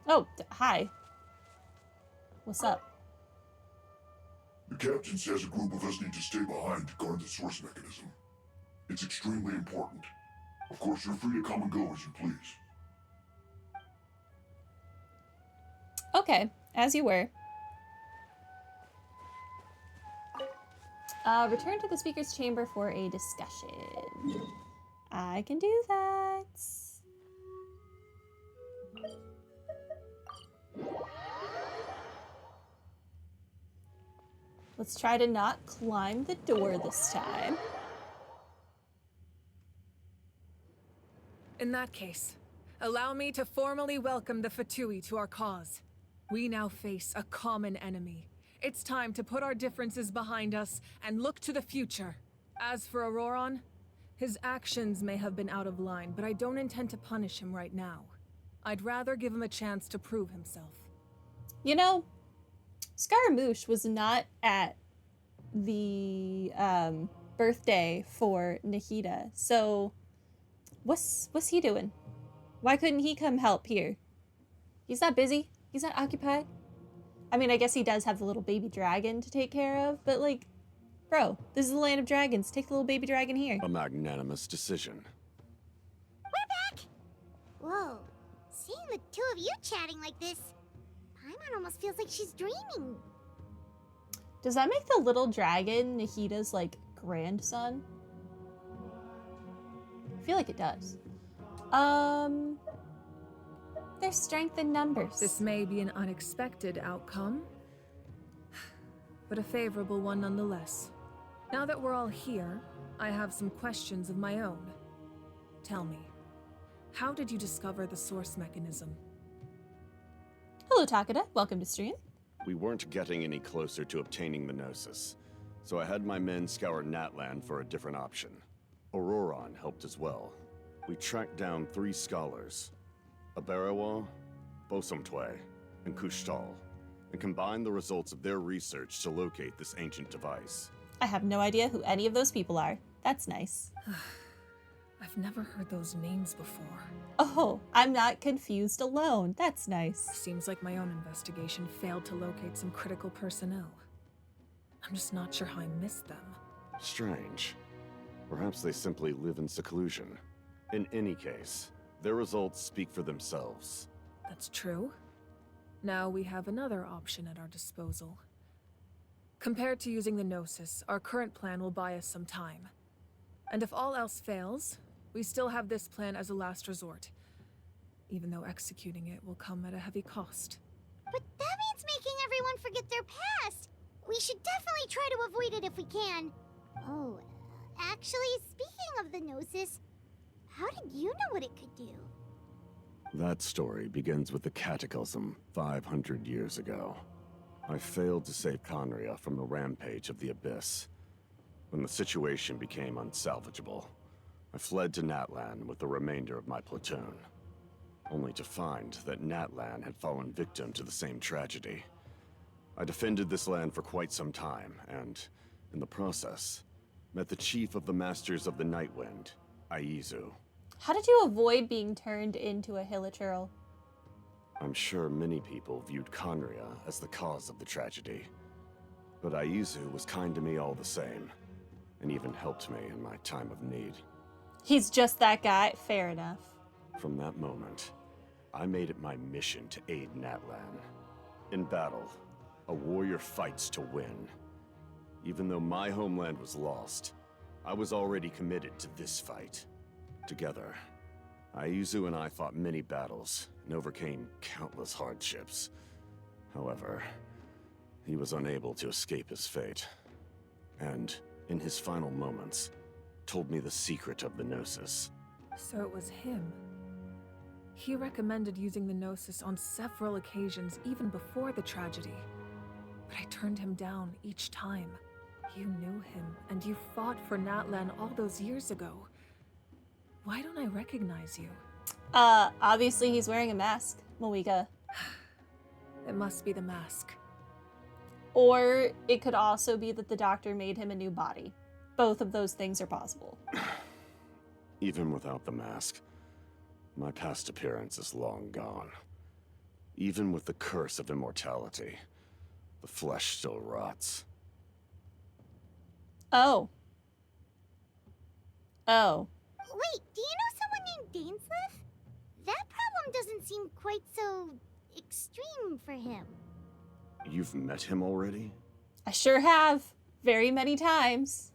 Oh, hi. What's up? The captain says a group of us need to stay behind to guard the source mechanism. It's extremely important. Of course, you're free to come and go as you please. Okay, as you were. Return to the speaker's chamber for a discussion. I can do that. Let's try to not climb the door this time. In that case, allow me to formally welcome the Fatui to our cause. We now face a common enemy. It's time to put our differences behind us and look to the future. As for Auroron, his actions may have been out of line, but I don't intend to punish him right now. I'd rather give him a chance to prove himself. You know, Scaramouche was not at the birthday for Nahida, so what's he doing? Why couldn't he come help here? He's not busy. He's not occupied. I mean, I guess he does have the little baby dragon to take care of, but like, bro, this is the land of dragons. Take the little baby dragon here. A magnanimous decision. We're back! Whoa, seeing the two of you chatting like this, Paimon almost feels like she's dreaming. Does that make the little dragon Nahida's, like, grandson? I feel like it does. There's strength in numbers. This may be an unexpected outcome, but a favorable one nonetheless. Now that we're all here, I have some questions of my own. Tell me, how did you discover the source mechanism? Hello, Takeda. Welcome to stream. We weren't getting any closer to obtaining the Gnosis, so I had my men scour Natlan for a different option. Auroron helped as well. We tracked down 3 scholars, Aberawa, Bosomtwe, and Kushtal, and combined the results of their research to locate this ancient device. I have no idea who any of those people are. That's nice. I've never heard those names before. Oh, I'm not confused alone. That's nice. Seems like my own investigation failed to locate some critical personnel. I'm just not sure how I missed them. Strange. Perhaps they simply live in seclusion. In any case, their results speak for themselves. That's true. Now we have another option at our disposal. Compared to using the Gnosis, our current plan will buy us some time. And if all else fails, we still have this plan as a last resort, even though executing it will come at a heavy cost. But that means making everyone forget their past. We should definitely try to avoid it if we can. Oh, actually, speaking of the Gnosis, how did you know what it could do? That story begins with the Cataclysm 500 years ago. I failed to save Conria from the rampage of the Abyss. When the situation became unsalvageable, I fled to Natlan with the remainder of my platoon, only to find that Natlan had fallen victim to the same tragedy. I defended this land for quite some time, and, in the process, met the chief of the Masters of the Nightwind, Aizu. How did you avoid being turned into a hilichurl? I'm sure many people viewed Conria as the cause of the tragedy, but Aizu was kind to me all the same, and even helped me in my time of need. He's just that guy. Fair enough. From that moment, I made it my mission to aid Natlan. In battle, a warrior fights to win. Even though my homeland was lost, I was already committed to this fight. Together, Aizu and I fought many battles and overcame countless hardships. However, he was unable to escape his fate. And, in his final moments, told me the secret of the Gnosis. So it was him. He recommended using the Gnosis on several occasions even before the tragedy. But I turned him down each time. You knew him, and you fought for Natlan all those years ago. Why don't I recognize you? Obviously he's wearing a mask, Moika. It must be the mask. Or it could also be that the doctor made him a new body. Both of those things are possible. Even without the mask, my past appearance is long gone. Even with the curse of immortality, the flesh still rots. Oh. Oh. Wait, do you know someone named Dainsleif? That problem doesn't seem quite so extreme for him. You've met him already? I sure have. Very many times.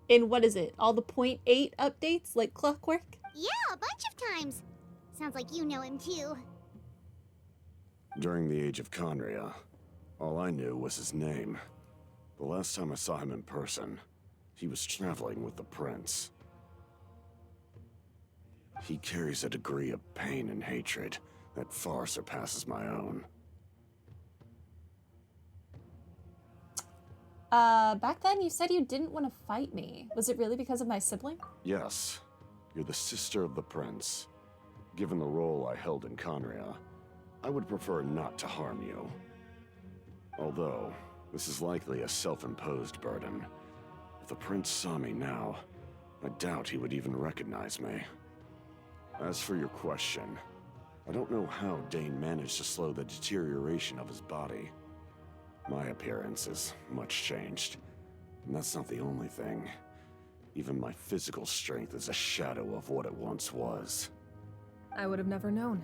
In what is it? All the .8 updates like clockwork? Yeah, a bunch of times. Sounds like you know him too. During the Age of Conria, all I knew was his name. The last time I saw him in person, he was traveling with the prince. He carries a degree of pain and hatred that far surpasses my own. Back then you said you didn't want to fight me. Was it really because of my sibling? Yes, you're the sister of the prince. Given the role I held in Conria, I would prefer not to harm you. Although, this is likely a self-imposed burden. If the prince saw me now, I doubt he would even recognize me. As for your question, I don't know how Dane managed to slow the deterioration of his body. My appearance is much changed, and that's not the only thing. Even my physical strength is a shadow of what it once was. I would have never known.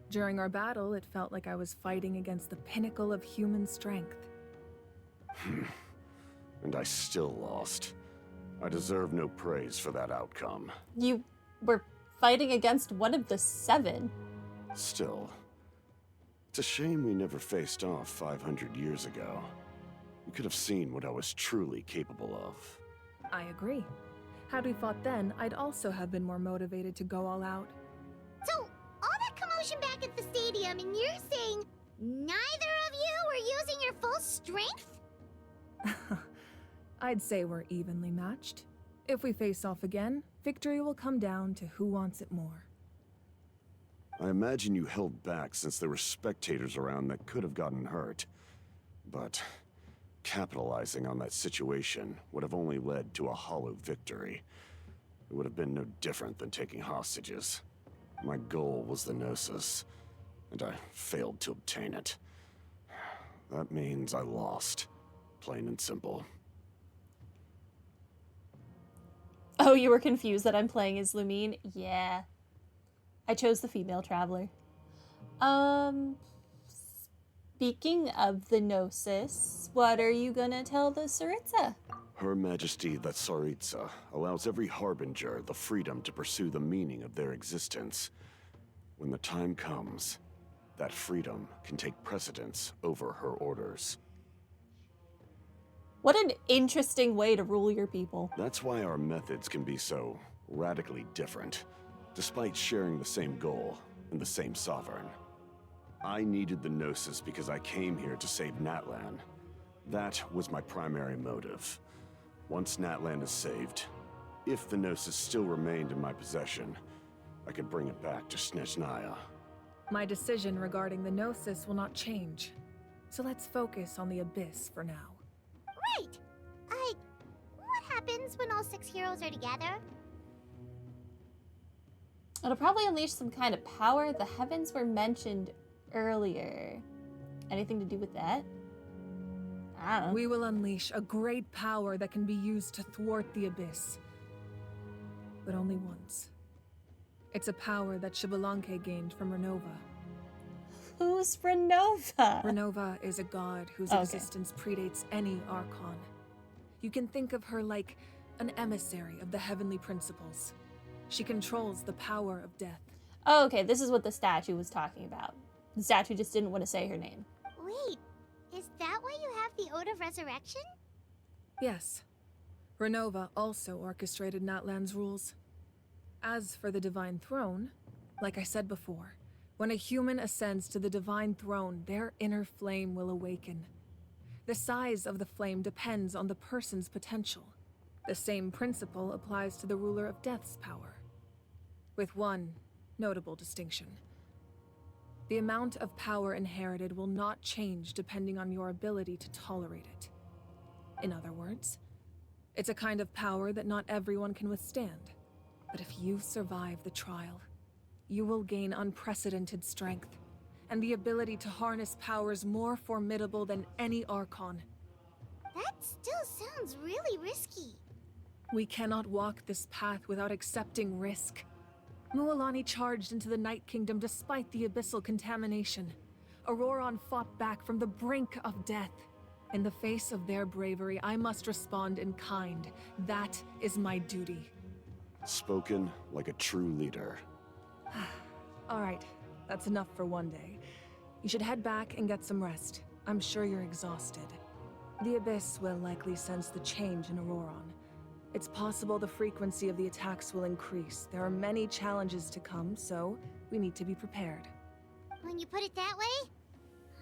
During our battle, it felt like I was fighting against the pinnacle of human strength. And I still lost. I deserve no praise for that outcome. You were fighting against one of the 7. Still, it's a shame we never faced off 500 years ago. You could have seen what I was truly capable of. I agree. Had we fought then, I'd also have been more motivated to go all out. So, all that commotion back at the stadium, and you're saying neither of you were using your full strength? I'd say we're evenly matched. If we face off again, victory will come down to who wants it more. I imagine you held back since there were spectators around that could have gotten hurt. But capitalizing on that situation would have only led to a hollow victory. It would have been no different than taking hostages. My goal was the Gnosis, and I failed to obtain it. That means I lost. Plain and simple. Oh, you were confused that I'm playing as Lumine? Yeah. I chose the female traveler. Speaking of the Gnosis, what are you gonna tell the Tsaritsa? Her Majesty the Tsaritsa allows every Harbinger the freedom to pursue the meaning of their existence. When the time comes, that freedom can take precedence over her orders. What an interesting way to rule your people. That's why our methods can be so radically different, despite sharing the same goal and the same sovereign. I needed the Gnosis because I came here to save Natlan. That was my primary motive. Once Natlan is saved, if the Gnosis still remained in my possession, I could bring it back to Snezhnaya. My decision regarding the Gnosis will not change. So let's focus on the Abyss for now. Right. What happens when all 6 heroes are together? It'll probably unleash some kind of power. The heavens were mentioned earlier. Anything to do with that? I don't know. We will unleash a great power that can be used to thwart the Abyss. But only once. It's a power that Xbalanque gained from Renova. Who's Renova? Renova is a god whose Okay. existence predates any Archon. You can think of her like an emissary of the heavenly principles. She controls the power of death. Oh, okay, this is what the statue was talking about. The statue just didn't want to say her name. Wait, is that why you have the Ode of Resurrection? Yes. Renova also orchestrated Natlan's rules. As for the Divine Throne, like I said before, when a human ascends to the Divine Throne, their inner flame will awaken. The size of the flame depends on the person's potential. The same principle applies to the ruler of Death's power, with one notable distinction. The amount of power inherited will not change depending on your ability to tolerate it. In other words, it's a kind of power that not everyone can withstand. But if you survive the trial, you will gain unprecedented strength, and the ability to harness powers more formidable than any Archon. That still sounds really risky. We cannot walk this path without accepting risk. Mualani charged into the Night Kingdom despite the abyssal contamination. Auroron fought back from the brink of death. In the face of their bravery, I must respond in kind. That is my duty. Spoken like a true leader. All right, that's enough for one day. You should head back and get some rest. I'm sure you're exhausted. The Abyss will likely sense the change in Auroron. It's possible the frequency of the attacks will increase. There are many challenges to come, so we need to be prepared. When you put it that way,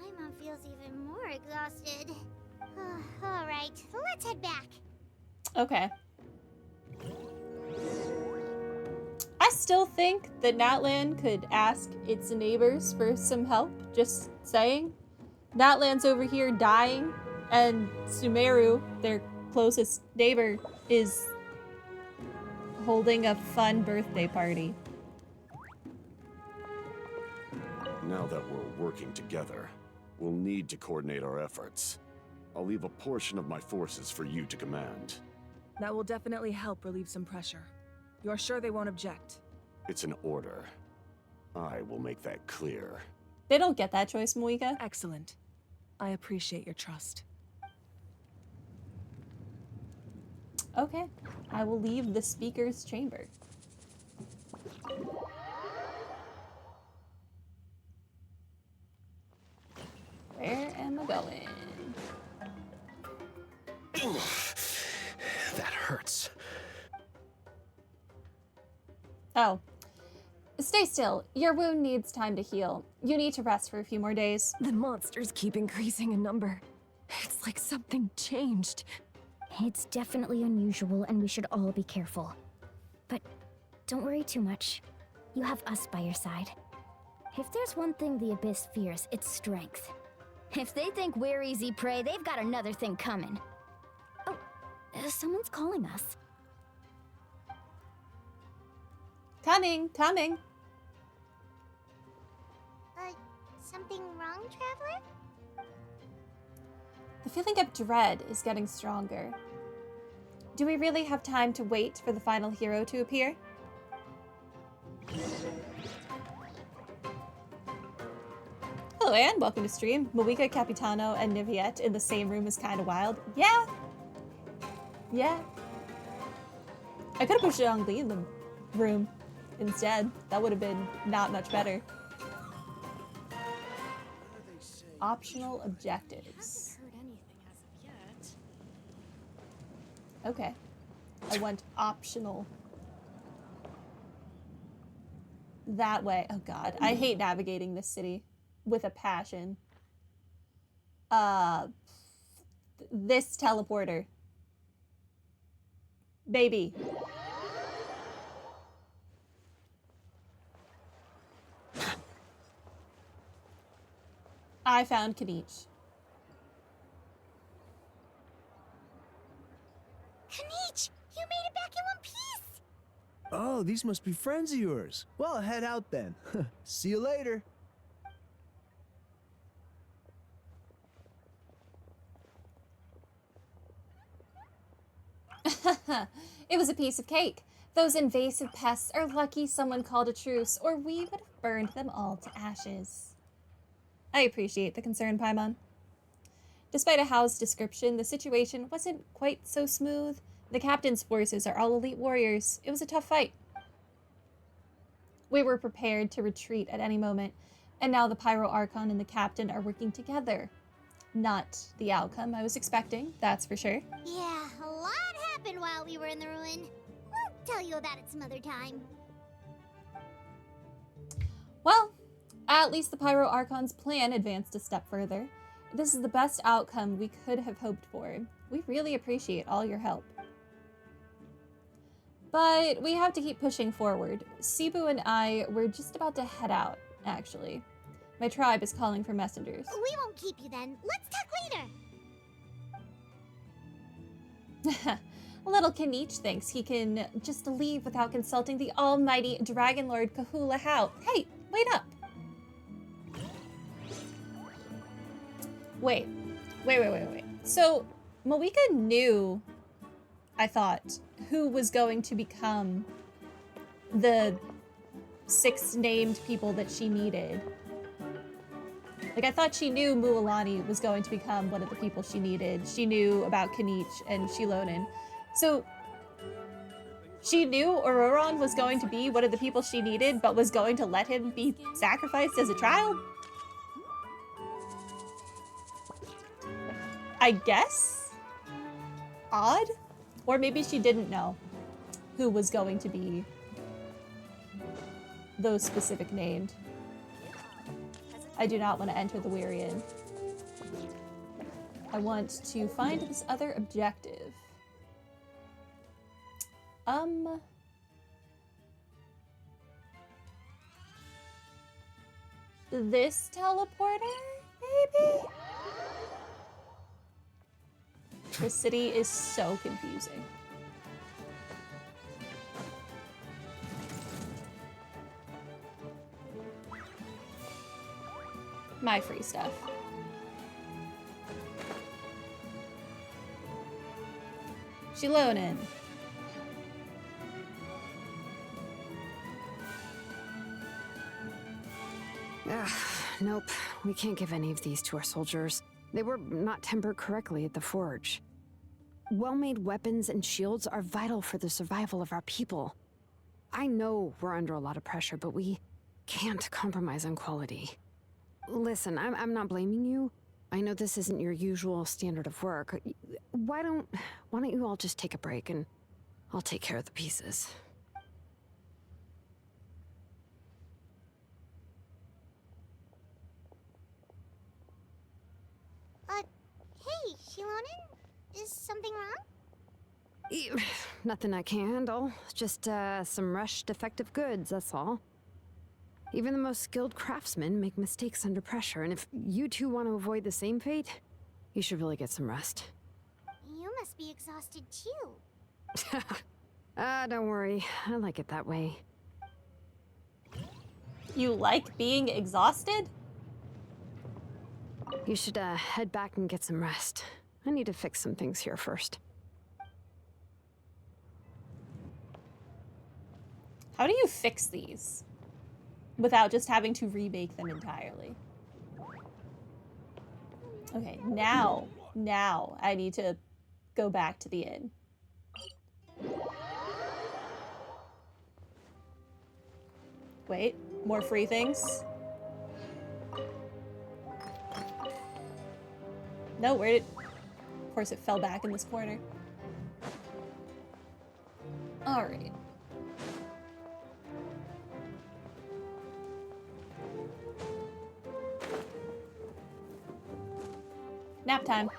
Paimon feels even more exhausted. All right, let's head back. Okay. I still think that Natlan could ask its neighbors for some help, just saying. Natlan's over here dying, and Sumeru, their closest neighbor, is holding a fun birthday party. Now that we're working together, we'll need to coordinate our efforts. I'll leave a portion of my forces for you to command. That will definitely help relieve some pressure. You're sure they won't object? It's an order. I will make that clear. They don't get that choice, Moika. Excellent. I appreciate your trust. Okay, I will leave the speaker's chamber. Where am I going? That hurts. Oh. Stay still. Your wound needs time to heal. You need to rest for a few more days. The monsters keep increasing in number. It's like something changed. It's definitely unusual, and we should all be careful. But don't worry too much. You have us by your side. If there's one thing the Abyss fears, it's strength. If they think we're easy prey, they've got another thing coming. Oh, someone's calling us. Coming, coming. Something wrong, Traveler? The feeling of dread is getting stronger. Do we really have time to wait for the final hero to appear? Hello, and welcome to stream. Moika, Capitano, and Niviette in the same room is kind of wild. Yeah. Yeah. I could have pushed Zhongli in the room instead. That would have been not much better. Optional objectives. Heard anything as of yet. Okay. I want optional. That way. Oh god. I hate navigating this city with a passion. This teleporter. Baby. I found Kanich. Kanich, you made it back in one piece! Oh, these must be friends of yours. Well, head out then. See you later. It was a piece of cake. Those invasive pests are lucky someone called a truce, or we would have burned them all to ashes. I appreciate the concern, Paimon. Despite a Hao's description, the situation wasn't quite so smooth. The captain's forces are all elite warriors. It was a tough fight. We were prepared to retreat at any moment, and now the Pyro Archon and the captain are working together. Not the outcome I was expecting, that's for sure. Yeah, a lot happened while we were in the ruin. We'll tell you about it some other time. Well, at least the Pyro Archon's plan advanced a step further. This is the best outcome we could have hoped for. We really appreciate all your help. But we have to keep pushing forward. Cebu and I were just about to head out, actually. My tribe is calling for messengers. We won't keep you then. Let's talk later. Little Kanich thinks he can just leave without consulting the almighty Dragon Lord Kahula Hao. Hey, wait up! Wait. So, Moeka knew, I thought, who was going to become the 6 named people that she needed. Like, I thought she knew Mualani was going to become one of the people she needed. She knew about Kanich and Shilonen. So, she knew Auroron was going to be one of the people she needed, but was going to let him be sacrificed as a child? I guess? Odd? Or maybe she didn't know who was going to be those specific named. I do not want to enter the Weary Inn. I want to find this other objective. This teleporter, maybe? The city is so confusing. My free stuff. Shilonen. Nope. We can't give any of these to our soldiers. They were not tempered correctly at the forge. Well-made weapons and shields are vital for the survival of our people. I know we're under a lot of pressure, but we can't compromise on quality. Listen, I'm not blaming you. I know this isn't your usual standard of work. Why don't you all just take a break and I'll take care of the pieces. Hey, Shilonen? Is something wrong? Nothing I can handle. Just, some rushed defective goods, that's all. Even the most skilled craftsmen make mistakes under pressure, and if you two want to avoid the same fate, you should really get some rest. You must be exhausted too. Don't worry. I like it that way. You like being exhausted? You should, head back and get some rest. I need to fix some things here first. How do you fix these without just having to remake them entirely? Okay, now I need to go back to the inn. Wait, more free things? No, where did... Of course it fell back in this corner. Alright. Nap time.